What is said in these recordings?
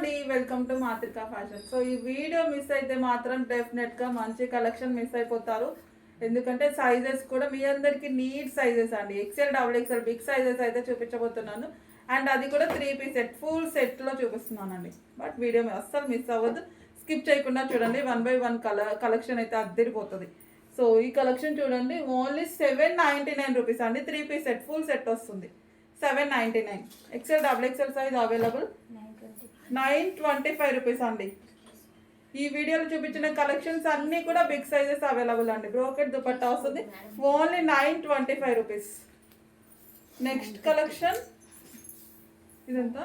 అండి, welcome to మాత్రికా fashion. So ఈ video miss అయితే మాత్రం డెఫినెట్గా మంచి కలెక్షన్ మిస్ అయిపోతారు. ఎందుకంటే సైజెస్ కూడా మీ అందరికి నీడ్ సైజెస్ అండి. XL, double XL, big sizes అయితే చూపించబోతున్నాను. అండ్ అది కూడా 3 పీస్ సెట్, ఫుల్ సెట్లో చూపిస్తున్నానండి. బట్ వీడియో అస్సలు మిస్ అవ్వద్దు, స్కిప్ చేయకుండా చూడండి. 1 by 1 కలెక్షన్ అయితే అద్దరిపోతుంది. సో ఈ కలెక్షన్ చూడండి, ఓన్లీ 799 రూపీస్ అండి. 3 పీస్ సెట్, ఫుల్ సెట్ వస్తుంది 799. XL, double XL size available 925 rupees అండి. ఈ వీడియోలో చూపించిన కలెక్షన్స్ అన్నీ కూడా బిగ్ సైజెస్ అవైలబుల్ అండి. బ్రోకెట్ దుపట్టా వస్తుంది ఓన్లీ 925 రూపీస్. నెక్స్ట్ కలెక్షన్ ఇదంతా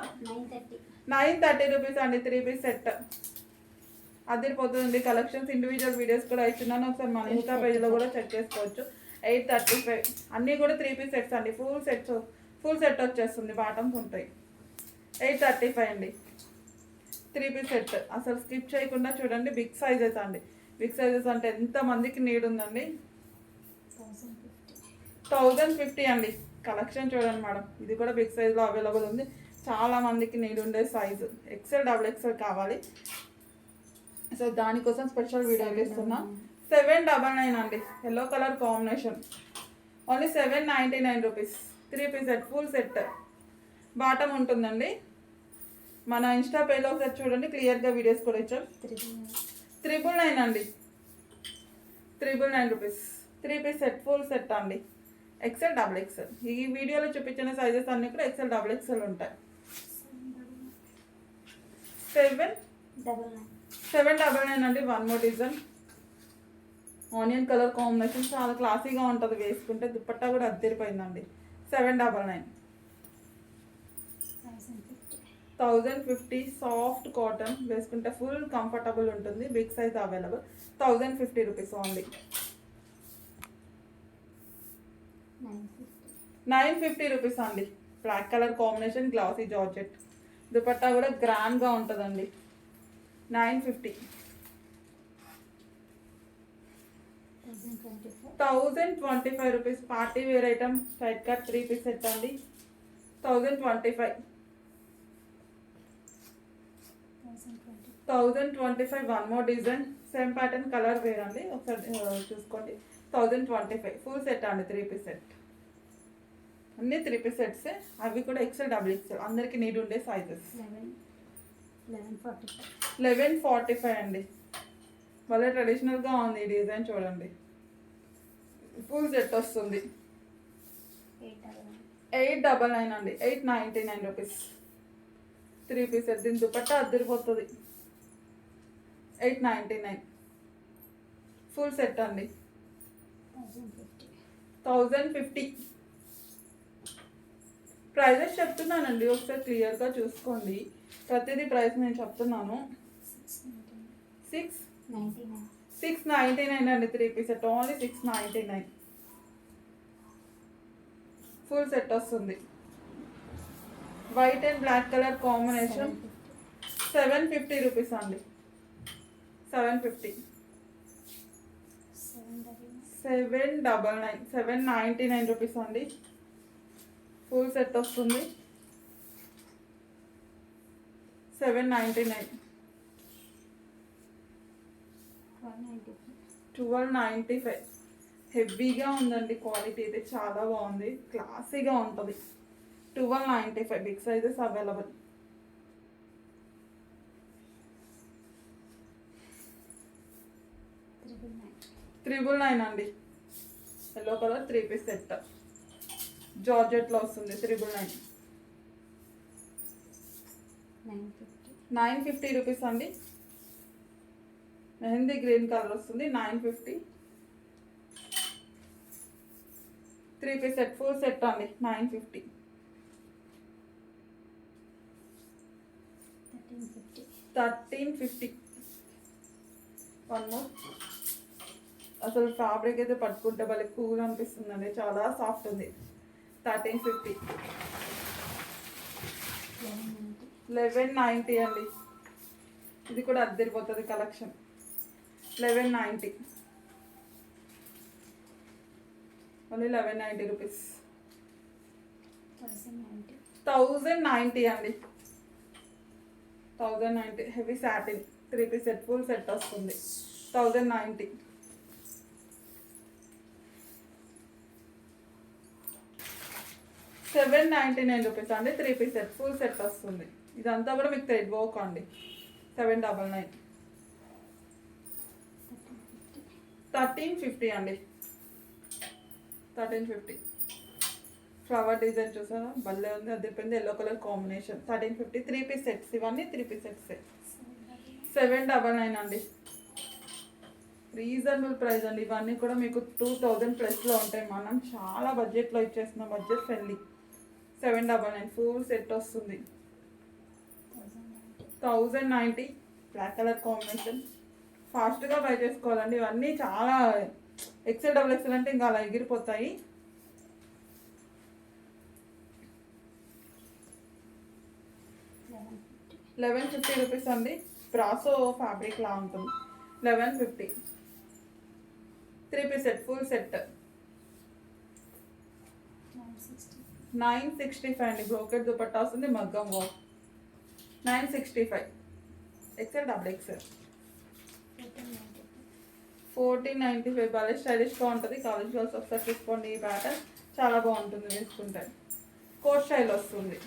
930 రూపీస్ అండి. 3 పీస్ సెట్ అదిరిపోతుంది. కలెక్షన్స్ ఇండివిజువల్ వీడియోస్ కూడా ఇస్తున్నాను, ఒకసారి మన ఇన్స్టా పేజ్లో కూడా చెక్ చేసుకోవచ్చు. 835 అన్నీ కూడా 3 పీస్ సెట్స్ అండి. ఫుల్ సెట్ వచ్చేస్తుంది, బాటమ్స్ ఉంటాయి. 835 అండి. 3 పీస్ సెట్ అసలు స్కిప్ చేయకుండా చూడండి. బిగ్ సైజెస్ అండి. బిగ్ సైజెస్ అంటే ఎంతమందికి నీడ్ ఉందండి. 1050 అండి. కలెక్షన్ చూడండి మేడం, ఇది కూడా బిగ్ సైజ్లో అవైలబుల్ ఉంది. చాలా మందికి నీడ్ ఉండే సైజు. ఎక్సెల్, డబుల్ ఎక్సెల్ కావాలి. సో దానికోసం స్పెషల్ వీడియో ఇస్తున్నాం. 799 అండి. Yellow colour combination only 799 rupees. 3 piece set, full set bottom ఉంటుందండి. మన ఇన్స్టా పేజ్లో ఒకసారి చూడండి, క్లియర్గా వీడియోస్ కూడా ఇచ్చాం. 999 అండి. 999 rupees. 3 piece set, full set అండి. XL, double XL. ఈ వీడియోలో చూపించిన సైజెస్ అన్నీ కూడా ఎక్సెల్, డబుల్ ఎక్సెల్ ఉంటాయి. 799 అండి. 1 more design. Onion colour combination చాలా క్లాసీగా ఉంటుంది, వేసుకుంటే దుపట్టా కూడా అద్దరిపోయిందండి. 799. 1050 సాఫ్ట్ కాటన్, వేసుకుంటే ఫుల్ కంఫర్టబుల్ ఉంటుంది. Big size available 1050 rupees only. 950 rupees అండి. Black colour combination, glossy georgette. Dupatta కూడా గ్రాండ్గా ఉంటుందండి. 950. 1025 rupees. Party wear item, straight cut 3 piece set అండి. 1025. 1025. 1 more design, same pattern, colour wear అండి. ఒకసారి చూసుకోండి. 1025 ఫుల్ సెట్ అండి. 3 పీస్ సెట్ అన్నీ 3 పీస్ సెట్సే. అవి కూడా ఎక్సెల్, డబుల్ ఎక్సెల్, అందరికీ నీడ్ ఉండే సైజెస్. 1145 అండి. భలే ట్రెడిషనల్గా ఉంది ఈ డిజైన్ చూడండి. ఫుల్ సెట్ వస్తుంది 899 అండి. 899 రూపీస్. 3 piece set. దీని దుపట్టా అద్దరిపోతుంది. 899 ఫుల్ సెట్ అండి. 1050. ప్రైజెస్ చెప్తున్నానండి, ఒకసారి క్లియర్గా చూసుకోండి. ప్రతిదీ ప్రైస్ నేను చెప్తున్నాను. 699 అండి. 3 piece set only 699. Full set వస్తుంది. White and black colour combination 750 rupees అండి. 750. 799. 799 రూపీస్ అండి. ఫుల్ సెట్ వస్తుంది 799. 1295. హెవీగా ఉందండి. క్వాలిటీ అయితే చాలా బాగుంది, క్లాసీగా ఉంటుంది. 1295. Big sizes available. 999 అండి. ఎల్లో కలర్ 3 పీస్ సెట్, జార్జెట్లో వస్తుంది. 999. 950 రూపీస్ అండి. మెహందీ గ్రీన్ కలర్ వస్తుంది. 950. 3 పీస్ సెట్, ఫుల్ సెట్ అండి. 950. 1350. 1 మోర్. అసలు ఫ్యాబ్రిక్ అయితే పట్టుకుంటే భలే కూల్ అనిపిస్తుందండి, చాలా సాఫ్ట్ ఉంది. 1350. 1190 అండి. ఇది కూడా అద్దరిపోతుంది కలెక్షన్. 1190 ఓన్లీ. 1190 రూపీస్. 1090 అండి. 1090 heavy satin 3 piece set full set వస్తుంది 1090. 799 రూపీస్ అండి 3 పీస్ సెట్ ఫుల్ సెట్ వస్తుంది. ఇదంతా కూడా మీకు థ్రెడ్ వర్క్ అండి. 799. 1350 అండి. 1350 ఫ్లవర్ డిజైన్ చూసారా భలే ఉంది. అది చెప్పింది yellow colour combination. 1350 3 piece sets. ఇవన్నీ 3 పీస్ సెట్స్. 799 అండి. రీజనబుల్ ప్రైస్ అండి. ఇవన్నీ కూడా మీకు 2000 ప్లస్లో ఉంటాయి. మనం చాలా బడ్జెట్లో ఇచ్చేస్తున్నాం. Budget friendly. 799 ఫుల్ సెట్ వస్తుంది. 1090 బ్లాక్ కలర్ కాంబినేషన్. ఫాస్ట్గా బై చేసుకోవాలండి. ఇవన్నీ చాలా ఎక్సెల్ డబుల్ ఎక్సెల్ అంటే ఇంకా అలా ఎగిరిపోతాయి. ₹1150 అండి. బ్రాసో ఫ్యాబ్రిక్ లా ఉంటుంది. 1150 3 పీస్ సెట్ ఫుల్ సెట్. 965 అండి. బ్రోకెట్ దుపట్టా వస్తుంది. మగ్గం వర్క్. 965 XL double XL. 1495 భలే స్టైలిష్గా ఉంటుంది. కాలేజ్ గర్ల్స్ ఒకసారి తీసుకోండి. ఈ ప్యాటర్న్ చాలా బాగుంటుంది వేసుకుంటే. కోట్ స్టైల్ వస్తుంది.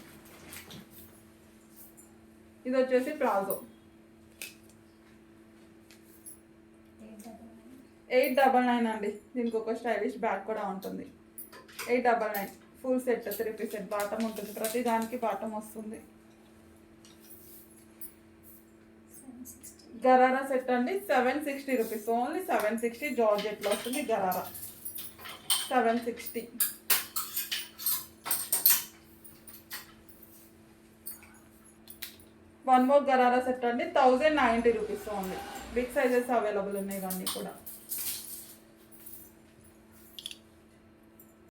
ఇది వచ్చేసి ప్లాజో. 899 అండి. దీనికి ఒక స్టైలిష్ బ్యాగ్ కూడా ఉంటుంది. 899 full set 3 piece set. Bottom ఉంటుంది. ప్రతి దానికి బాటమ్ వస్తుంది. గరారా సెట్ అండి. 760 రూపీస్. ఓన్లీ 760. జార్జెట్లో వస్తుంది gharara. 760. One more gharara set అండి. 1090 rupees only. Big sizes available ఉన్నాయి ఇవన్నీ కూడా.